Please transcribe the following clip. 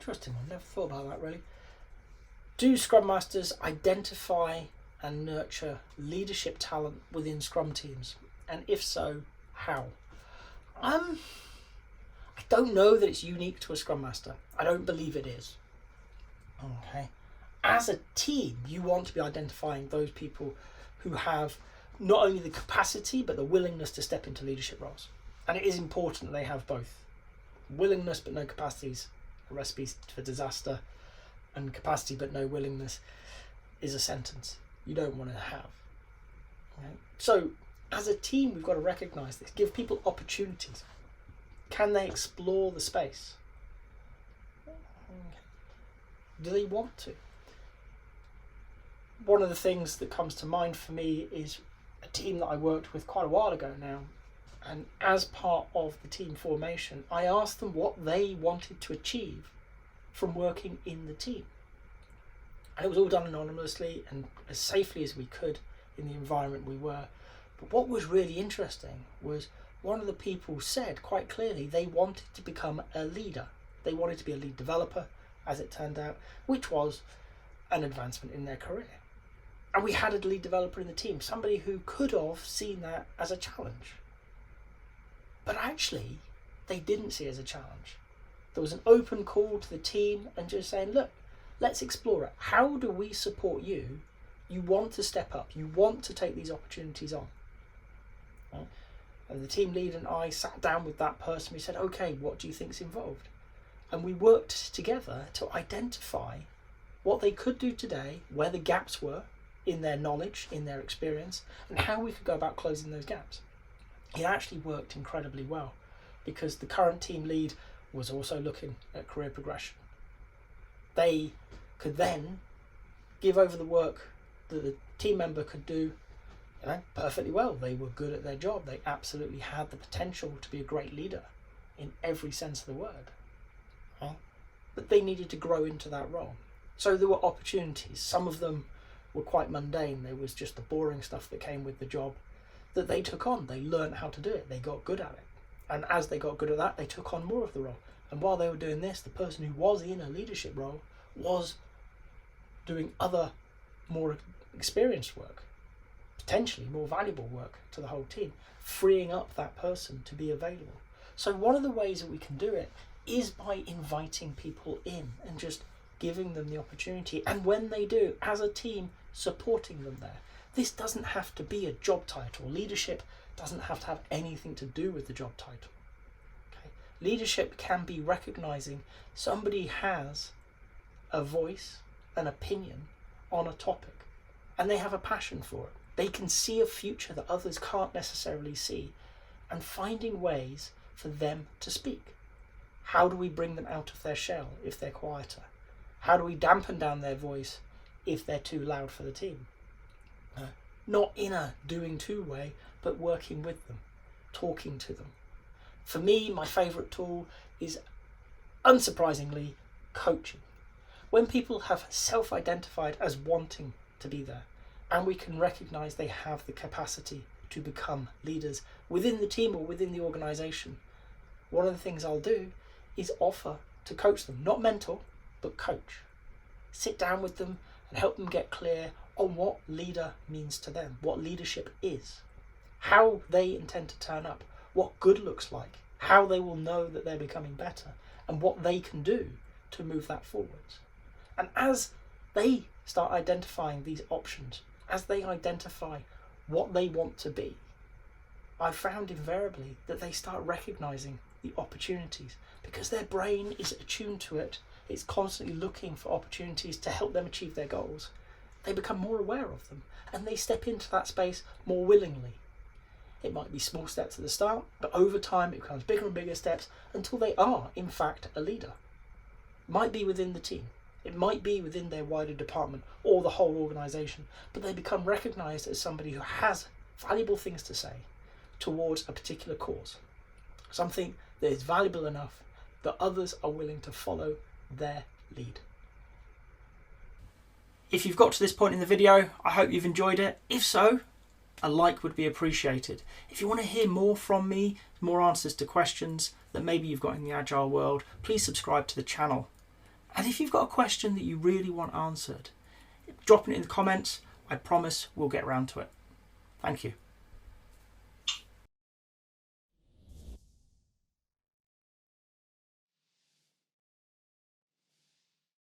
Interesting one. Never thought about that really. Do Scrum Masters identify and nurture leadership talent within Scrum teams? And if so, how? I don't know that it's unique to a Scrum Master. I don't believe it is. Okay. As a team, you want to be identifying those people who have not only the capacity but the willingness to step into leadership roles. And it is important that they have both. Willingness but no capacities, a recipe for disaster, and capacity but no willingness is a sentence you don't want to have. Okay? So as a team, we've got to recognise this, give people opportunities. Can they explore the space? Do they want to? One of the things that comes to mind for me is a team that I worked with quite a while ago now, and as part of the team formation, I asked them what they wanted to achieve from working in the team. And it was all done anonymously and as safely as we could in the environment we were. But what was really interesting was one of the people said quite clearly they wanted to become a leader. They wanted to be a lead developer, as it turned out, which was an advancement in their career. And we had a lead developer in the team, somebody who could have seen that as a challenge. But actually, they didn't see it as a challenge. There was an open call to the team and just saying, look, let's explore it. How do we support you? You want to step up. You want to take these opportunities on. Right? And the team lead and I sat down with that person. We said, okay, what do you think's involved? And we worked together to identify what they could do today, where the gaps were in their knowledge, in their experience, and how we could go about closing those gaps. It actually worked incredibly well because the current team lead was also looking at career progression. They could then give over the work that the team member could do perfectly well. They were good at their job. They absolutely had the potential to be a great leader in every sense of the word. But they needed to grow into that role. So there were opportunities. Some of them were quite mundane. There was just the boring stuff that came with the job that they took on. They learned how to do it. They got good at it. And as they got good at that, they took on more of the role. And while they were doing this, the person who was in a leadership role was doing other more experienced work, potentially more valuable work to the whole team, freeing up that person to be available. So one of the ways that we can do it is by inviting people in and just giving them the opportunity. And when they do, as a team, supporting them there. This doesn't have to be a job title. Leadership doesn't have to have anything to do with the job title. Okay? Leadership can be recognizing somebody has a voice, an opinion on a topic, and they have a passion for it. They can see a future that others can't necessarily see, and finding ways for them to speak. How do we bring them out of their shell if they're quieter? How do we dampen down their voice if they're too loud for the team? Not in a doing to way, but working with them, talking to them. For me, my favourite tool is, unsurprisingly, coaching. When people have self-identified as wanting to be there, and we can recognise they have the capacity to become leaders within the team or within the organisation, one of the things I'll do is offer to coach them, not mentor, but coach. Sit down with them and help them get clear on what leader means to them, what leadership is, how they intend to turn up, what good looks like, how they will know that they're becoming better, and what they can do to move that forwards. And as they start identifying these options, as they identify what they want to be, I've found invariably that they start recognising the opportunities because their brain is attuned to it. It's constantly looking for opportunities to help them achieve their goals. They become more aware of them and they step into that space more willingly. It might be small steps at the start, but over time it becomes bigger and bigger steps until they are, in fact, a leader. It might be within the team. It might be within their wider department or the whole organisation, but they become recognised as somebody who has valuable things to say towards a particular cause. Something that is valuable enough that others are willing to follow their lead. If you've got to this point in the video, I hope you've enjoyed it. If so, a like would be appreciated. If you want to hear more from me, more answers to questions that maybe you've got in the Agile world, please subscribe to the channel. And if you've got a question that you really want answered, drop it in the comments. I promise we'll get around to it. Thank you.